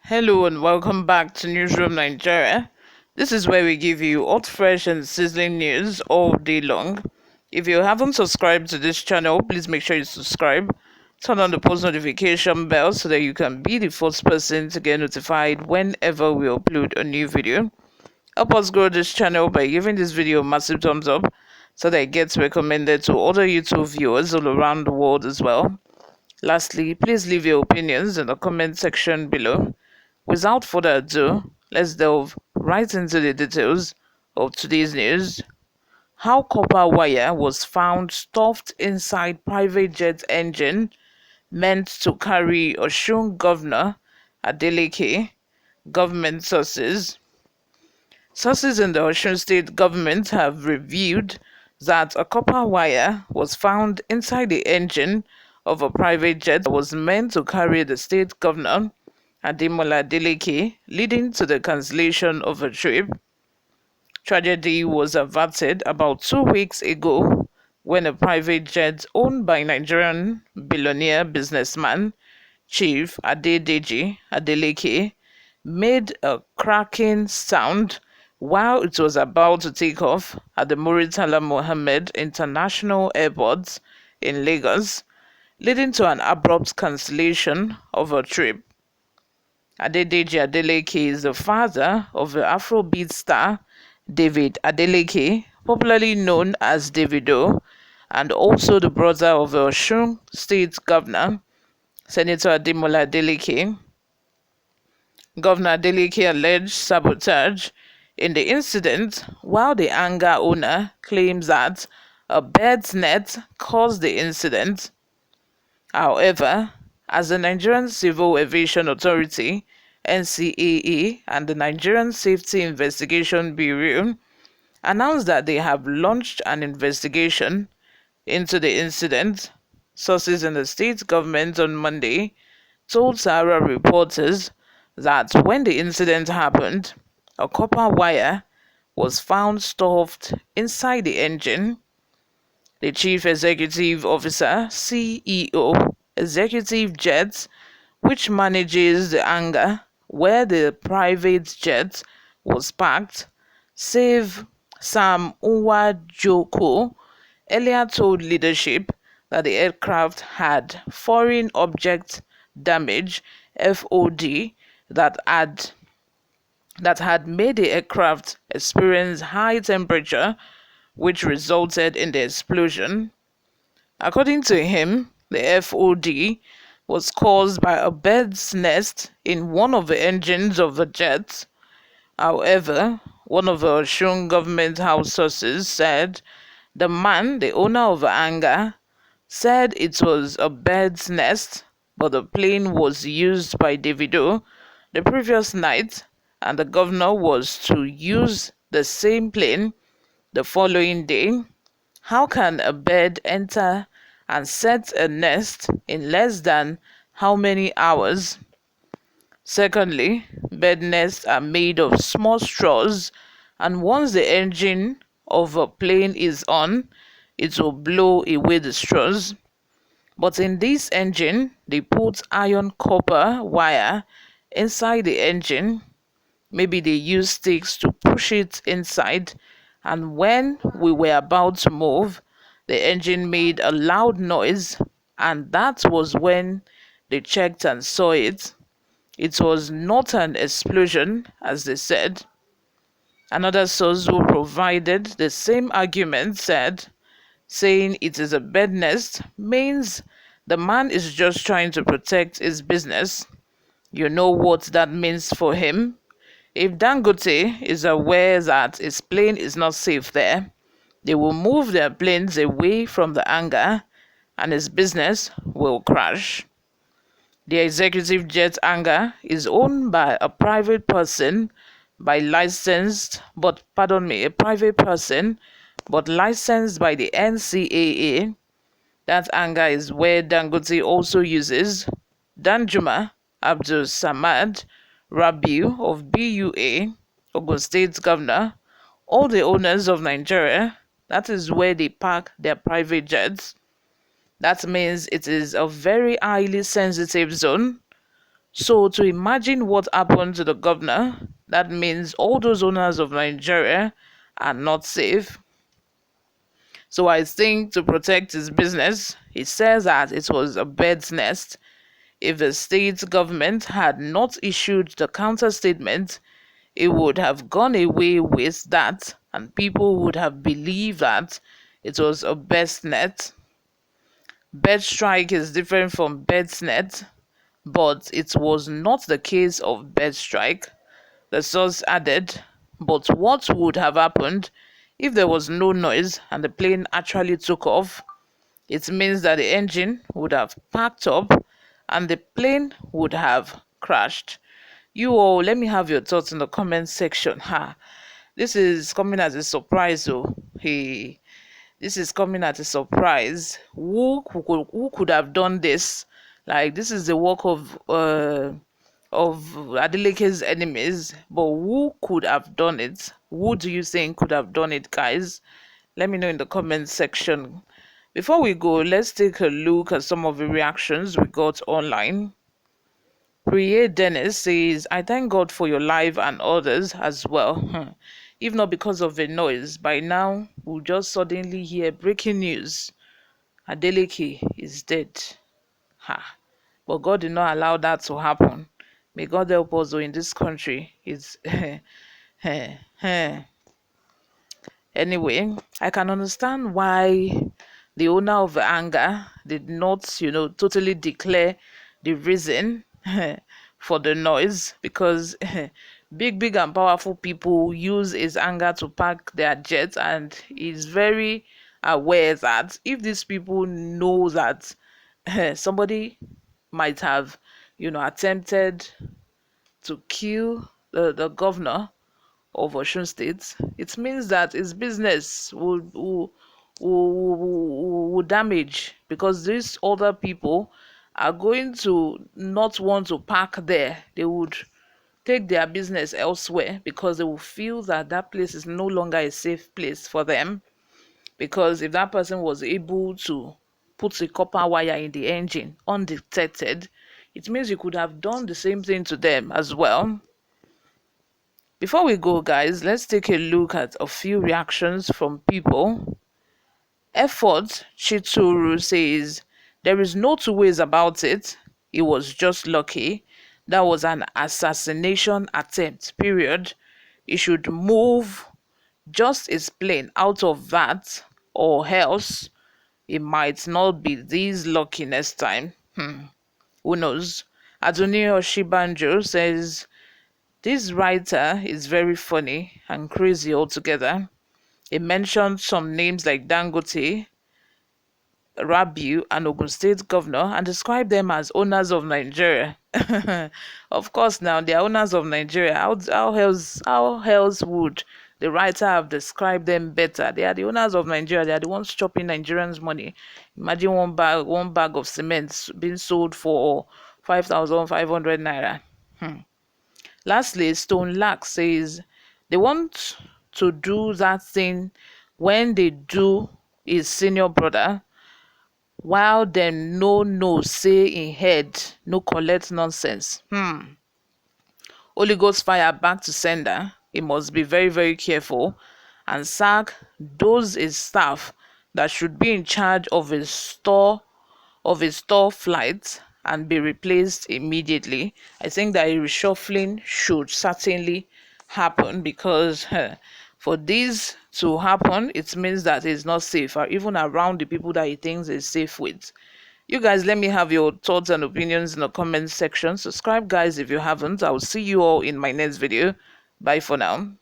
Hello and welcome back to Newsroom Nigeria. This is where we give you hot, fresh, and sizzling news all day long. If you haven't subscribed to this channel, please make sure you subscribe. Turn on the post notification bell so that you can be the first person to get notified whenever we upload a new video. Help us grow this channel by giving this video a massive thumbs up so that it gets recommended to other YouTube viewers all around the world as well. Lastly, please leave your opinions in the comment section below. Without further ado, let's delve right into the details of today's news. How copper wire was found stuffed inside private jet engine meant to carry Osun Governor Adeleke, government sources. Sources in the Osun state government have revealed that a copper wire was found inside the engine of a private jet that was meant to carry the state governor Adeleke, leading to the cancellation of a trip. Tragedy was averted about 2 weeks ago when a private jet owned by Nigerian billionaire businessman Chief Adeleke made a cracking sound while it was about to take off at the Muritala Mohammed International Airport in Lagos, leading to an abrupt cancellation of a trip. Adeleke is the father of the Afrobeat star David Adeleke, popularly known as Davido, and also the brother of the Osun State Governor, Senator Adeleke. Governor Adeleke alleged sabotage in the incident, while the hangar owner claims that a bird's net caused the incident. However, as the Nigerian Civil Aviation Authority (NCAA) and the Nigerian Safety Investigation Bureau announced that they have launched an investigation into the incident, sources in the state government on Monday told Sahara reporters that when the incident happened, a copper wire was found stuffed inside the engine. The Chief Executive Officer (CEO) Executive Jets, which manages the hangar where the private jet was parked, Sam Nwajoko, earlier told leadership that the aircraft had foreign object damage (FOD) that had made the aircraft experience high temperature, which resulted in the explosion. According to him, the FOD was caused by a bird's nest in one of the engines of the jet. However, one of the Osun government house sources said the man, the owner of the hangar, said it was a bird's nest, but the plane was used by Davido the previous night, and the governor was to use the same plane the following day. How can a bird enter and set a nest in less than how many hours? Secondly, bird nests are made of small straws, and once the engine of a plane is on, it will blow away the straws. But in this engine, they put iron copper wire inside the engine. Maybe they use sticks to push it inside, and when we were about to move, the engine made a loud noise, and that was when they checked and saw it. It was not an explosion, as they said. Another source who provided the same argument said, saying it is a bird nest means the man is just trying to protect his business. You know what that means for him? If Dangote is aware that his plane is not safe there, they will move their planes away from the hangar and his business will crash. The executive jet hangar is owned by a private person by licensed, but pardon me, a private person, but licensed by the NCAA. That hangar is where Dangote also uses Danjuma Abdul Samad Rabiu of BUA, Ogun State Governor, all the owners of Nigeria. That is where they park their private jets. That means it is a very highly sensitive zone. So to imagine what happened to the governor, that means all those owners of Nigeria are not safe. So I think to protect his business, he says that it was a bird's nest. If the state government had not issued the counter statement, it would have gone away with that, and people would have believed that it was a bird's net. Bird strike is different from bird's net, but it was not the case of bird strike. The source added, but what would have happened if there was no noise and the plane actually took off? It means that the engine would have packed up and the plane would have crashed. You all, let me have your thoughts in the comment section. This is coming as a surprise. This is coming as a surprise. Who could have done this? Like, this is the work of Adeleke's enemies, but who could have done it? Who do you think could have done it, guys? Let me know in the comment section. Before we go, let's take a look at some of the reactions we got online. Priye Dennis says, I thank God for your life and others as well. If not because of the noise, by now we'll just suddenly hear breaking news. Adeleke is dead. But God did not allow that to happen. May God help us in this country. It's Anyway, I can understand why the owner of the hangar did not, totally declare the reason for the noise, because big and powerful people use his hangar to park their jets, and he's very aware that if these people know that somebody might have, attempted to kill the governor of Osun State, it means that his business will damage, because these other people are going to not want to park there. They would take their business elsewhere because they will feel that that place is no longer a safe place for them. Because if that person was able to put a copper wire in the engine undetected, it means you could have done the same thing to them as well. Before we go, guys, let's take a look at a few reactions from people. Effort Chituru says, there is no two ways about it. It was just lucky. That was an assassination attempt, period. He should move just his plane out of that, or else it might not be this lucky next time. Who knows? Adoni Oshibanjo says, this writer is very funny and crazy altogether. He mentioned some names like Dangote, Rabiu, and Ogun State Governor, and described them as owners of Nigeria. Of course, now they are owners of Nigeria. How else would the writer have described them better? They are the owners of Nigeria. They are the ones chopping Nigerians' money. Imagine one bag of cement being sold for 5,500 naira. Lastly, Stone Lack says they want to do that thing when they do his senior brother, while them no say in head, no collect nonsense. Holy Ghost fire back to sender. He must be very, very careful and sack those his staff that should be in charge of his store flights and be replaced immediately. I think that a reshuffling should certainly happen, because for this to happen, it means that he's not safe, or even around the people that he thinks is safe with. You guys, let me have your thoughts and opinions in the comment section. Subscribe, guys, if you haven't. I will see you all in my next video. Bye for now.